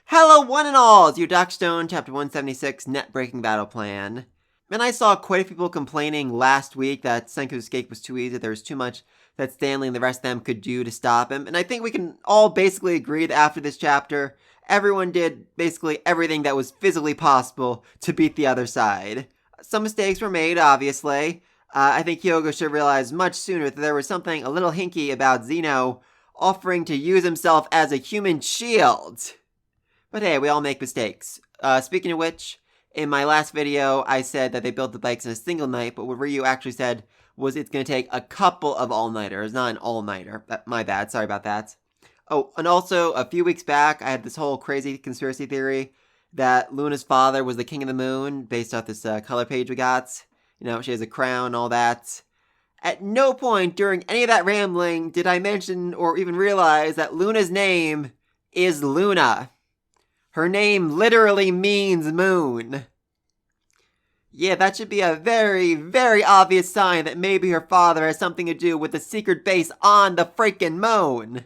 Hello one and all, it's your Dockstone, Chapter 176, Net Breaking Battle Plan. And I saw quite a few people complaining last week that Senku's escape was too easy, there was too much that Stanley and the rest of them could do to stop him, and I think we can all basically agree that after this chapter, everyone did basically everything that was physically possible to beat the other side. Some mistakes were made, obviously. I think Hyogo should realize much sooner that there was something a little hinky about Zeno offering to use himself as a human shield. But hey, we all make mistakes. Speaking of which, in my last video, I said that they built the bikes in a single night, but what Ryu actually said was it's going to take a couple of all-nighters, not an all-nighter. My bad, sorry about that. Oh, and also, a few weeks back, I had this whole crazy conspiracy theory that Luna's father was the King of the Moon, based off this color page we got. You know, she has a crown and all that. At no point during any of that rambling did I mention or even realize that Luna's name is Luna. Her name literally means moon. Yeah, that should be a very, very obvious sign that maybe her father has something to do with the secret base on the freaking moon.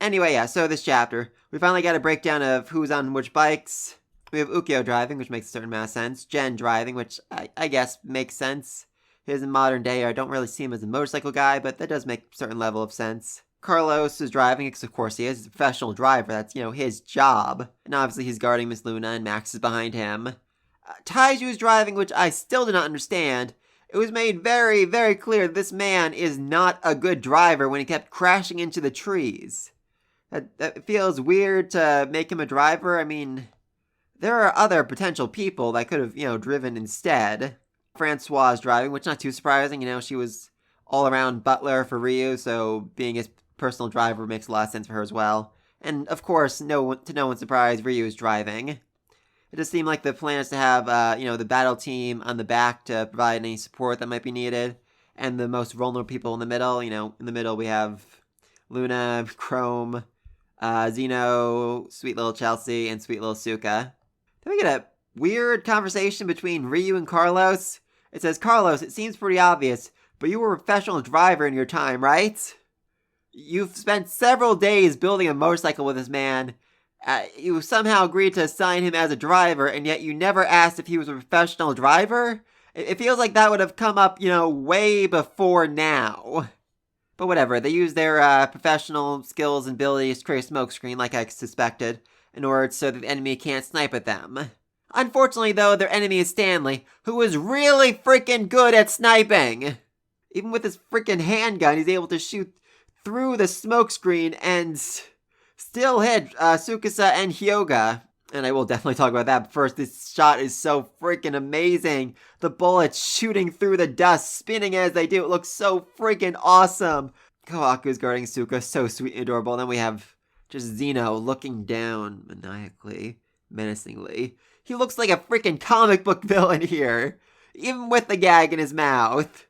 Anyway, yeah, so this chapter, we finally got a breakdown of who's on which bikes. We have Ukyo driving, which makes a certain amount of sense. Jen driving, which I guess makes sense. His in modern day, I don't really see him as a motorcycle guy, but that does make a certain level of sense. Carlos is driving, because of course he is. He's a professional driver. That's, you know, his job. And obviously he's guarding Miss Luna, and Max is behind him. Taiju is driving, which I still do not understand. It was made very, very clear that this man is not a good driver when he kept crashing into the trees. That feels weird to make him a driver. I mean, there are other potential people that could have, you know, driven instead. Francois is driving, which is not too surprising. You know, she was all-around butler for Ryu, so being his personal driver makes a lot of sense for her as well. And, of course, to no one's surprise, Ryu is driving. It does seem like the plan is to have, you know, the battle team on the back to provide any support that might be needed, and the most vulnerable people in the middle. You know, in the middle we have Luna, Chrome, Zeno, sweet little Chelsea, and sweet little Suka. Then we get a weird conversation between Ryu and Carlos. It says, Carlos, it seems pretty obvious, but you were a professional driver in your time, right? You've spent several days building a motorcycle with this man. You somehow agreed to assign him as a driver, and yet you never asked if he was a professional driver? It feels like that would have come up, you know, way before now. But whatever, they use their professional skills and abilities to create a smokescreen, like I suspected, in order so that the enemy can't snipe at them. Unfortunately, though, their enemy is Stanley, who is really freaking good at sniping. Even with his freaking handgun, he's able to shoot through the smokescreen and still hit Tsukasa and Hyoga. And I will definitely talk about that, but first, this shot is so freaking amazing. The bullets shooting through the dust, spinning as they do. It looks so freaking awesome. Kohaku's guarding Suka, so sweet and adorable. And then we have just Zeno looking down maniacally, menacingly. He looks like a freaking comic book villain here, even with the gag in his mouth.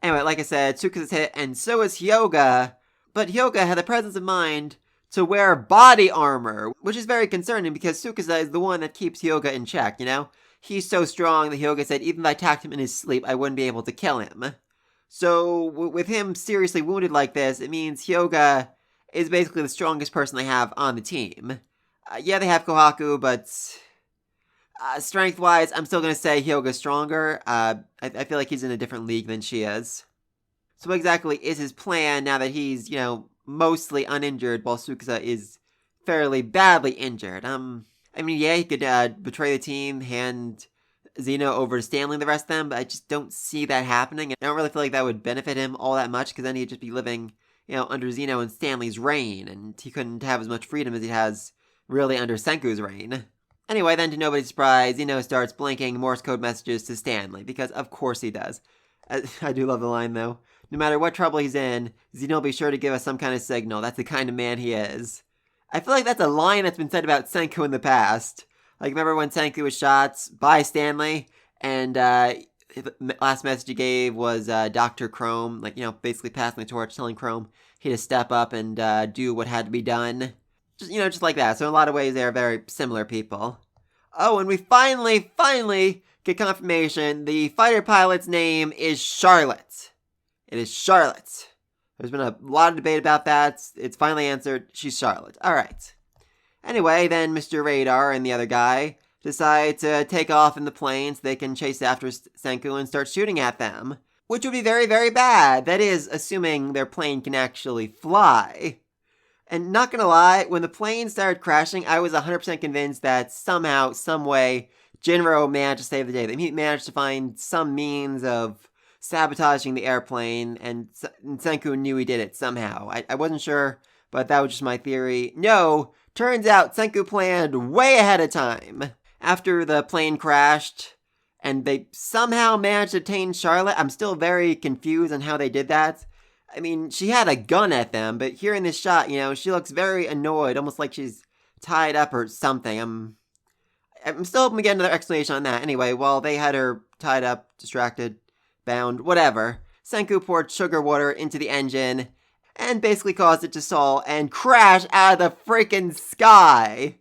Anyway, like I said, Tsukasa's hit, and so is Hyoga. But Hyoga had the presence of mind to wear body armor, which is very concerning because Tsukasa is the one that keeps Hyoga in check, you know? He's so strong that Hyoga said even if I attacked him in his sleep, I wouldn't be able to kill him. So, with him seriously wounded like this, it means Hyoga is basically the strongest person they have on the team. Yeah, they have Kohaku, but strength-wise, I'm still going to say Hyoga's stronger. I feel like he's in a different league than she is. So what exactly is his plan now that he's, you know, mostly uninjured while Tsukasa is fairly badly injured? I mean, yeah, he could betray the team, hand Zeno over to Stanley and the rest of them, but I just don't see that happening. I don't really feel like that would benefit him all that much, because then he'd just be living, you know, under Zeno and Stanley's reign, and he couldn't have as much freedom as he has really under Senku's reign. Anyway, then to nobody's surprise, Zeno starts blinking Morse code messages to Stanley, because of course he does. I do love the line, though. No matter what trouble he's in, Zeno will be sure to give us some kind of signal. That's the kind of man he is. I feel like that's a line that's been said about Senku in the past. Like, remember when Senku was shot by Stanley, and the last message he gave was Dr. Chrome, like, you know, basically passing the torch, telling Chrome he had to step up and do what had to be done. Just, you know, just like that. So in a lot of ways, they are very similar people. Oh, and we finally get confirmation. The fighter pilot's name is Charlotte. It is Charlotte. There's been a lot of debate about that. It's finally answered. She's Charlotte. All right. Anyway, then Mr. Radar and the other guy decide to take off in the plane so they can chase after Senku and start shooting at them. Which would be very, very bad. That is, assuming their plane can actually fly. And not gonna lie, when the plane started crashing, I was 100% convinced that somehow, some way, Jinro managed to save the day. He managed to find some means of sabotaging the airplane, and Senku knew he did it somehow. I wasn't sure, but that was just my theory. No, turns out Senku planned way ahead of time. After the plane crashed, and they somehow managed to detain Charlotte, I'm still very confused on how they did that. I mean, she had a gun at them, but here in this shot, she looks very annoyed, almost like she's tied up or something. I'm still hoping to get another explanation on that. Anyway, while they had her tied up, distracted, bound, whatever, Senku poured sugar water into the engine and basically caused it to stall and crash out of the freaking sky.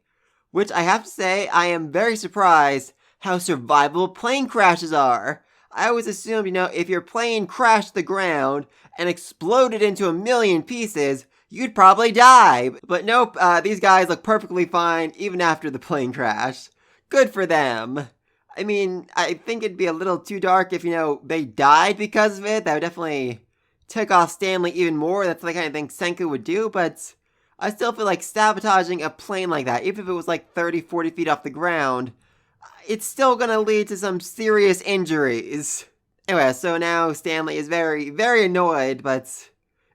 Which I have to say, I am very surprised how survivable plane crashes are. I always assumed, if your plane crashed to the ground and exploded into a million pieces, you'd probably die. But nope, these guys look perfectly fine even after the plane crash. Good for them. I mean, I think it'd be a little too dark if, they died because of it. That would definitely tick off Stanley even more. That's the kind of thing Senku would do, but I still feel like sabotaging a plane like that, even if it was like 30, 40 feet off the ground, it's still gonna lead to some serious injuries. Anyway, so now Stanley is very, very annoyed, but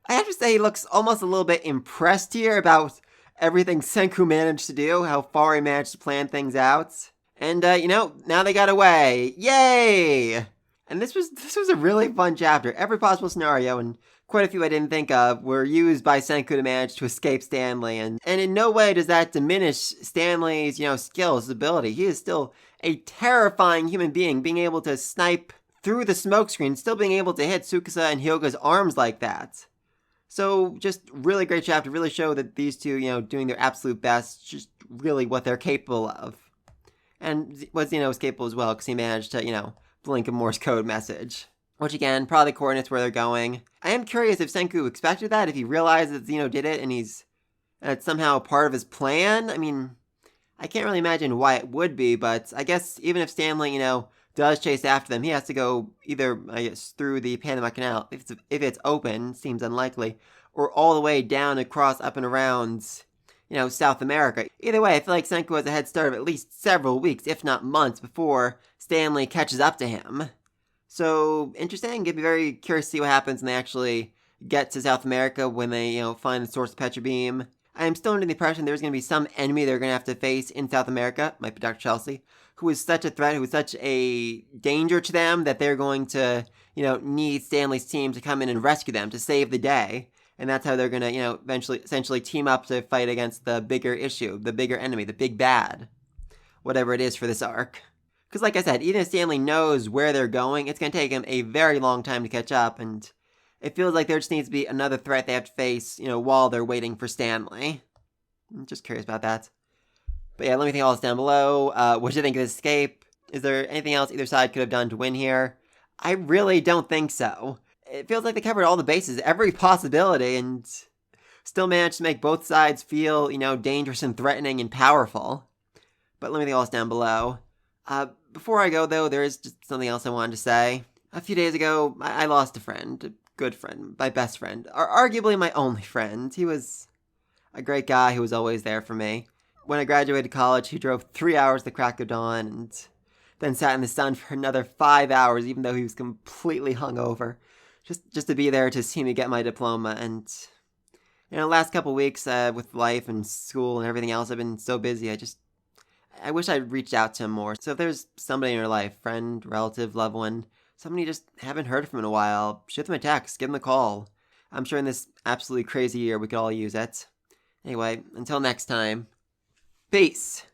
I have to say he looks almost a little bit impressed here about everything Senku managed to do, how far he managed to plan things out. And, now they got away. Yay! And this was a really fun chapter. Every possible scenario, and quite a few I didn't think of, were used by Senku to manage to escape Stanley. And in no way does that diminish Stanley's, skills, his ability. He is still a terrifying human being, being able to snipe through the smokescreen, still being able to hit Tsukasa and Hyoga's arms like that. So, just really great chapter, really show that these two, doing their absolute best, just really what they're capable of. And was capable as well, because he managed to, blink a Morse code message. Which again, probably coordinates where they're going. I am curious if Senku expected that, if he realized that Zeno did it and it's somehow part of his plan. I mean, I can't really imagine why it would be, but I guess even if Stanley, does chase after them, he has to go either, I guess, through the Panama Canal, if it's open, seems unlikely, or all the way down across, up and around, South America. Either way, I feel like Senku has a head start of at least several weeks, if not months, before Stanley catches up to him. So, interesting. I'd be very curious to see what happens when they actually get to South America, when they, find the source of Petra Beam. I am still under the impression there's going to be some enemy they're going to have to face in South America, might be Dr. Chelsea, who is such a threat, who is such a danger to them that they're going to, need Stanley's team to come in and rescue them, to save the day. And that's how they're going to, essentially team up to fight against the bigger issue, the bigger enemy, the big bad, whatever it is for this arc. Because like I said, even if Stanley knows where they're going, it's going to take him a very long time to catch up, and it feels like there just needs to be another threat they have to face, while they're waiting for Stanley. I'm just curious about that. But yeah, let me think all this down below. What do you think of this escape? Is there anything else either side could have done to win here? I really don't think so. It feels like they covered all the bases, every possibility, and still managed to make both sides feel, dangerous and threatening and powerful. But let me think all this down below. Before I go, though, there is just something else I wanted to say. A few days ago, I lost a friend, a good friend, my best friend, or arguably my only friend. He was a great guy who was always there for me. When I graduated college, he drove 3 hours to the crack of dawn and then sat in the sun for another 5 hours, even though he was completely hungover, just to be there to see me get my diploma. And, last couple weeks with life and school and everything else, I've been so busy, I wish I'd reached out to him more. So if there's somebody in your life, friend, relative, loved one, somebody you just haven't heard from in a while, shoot them a text, give them a call. I'm sure in this absolutely crazy year we could all use it. Anyway, until next time, peace!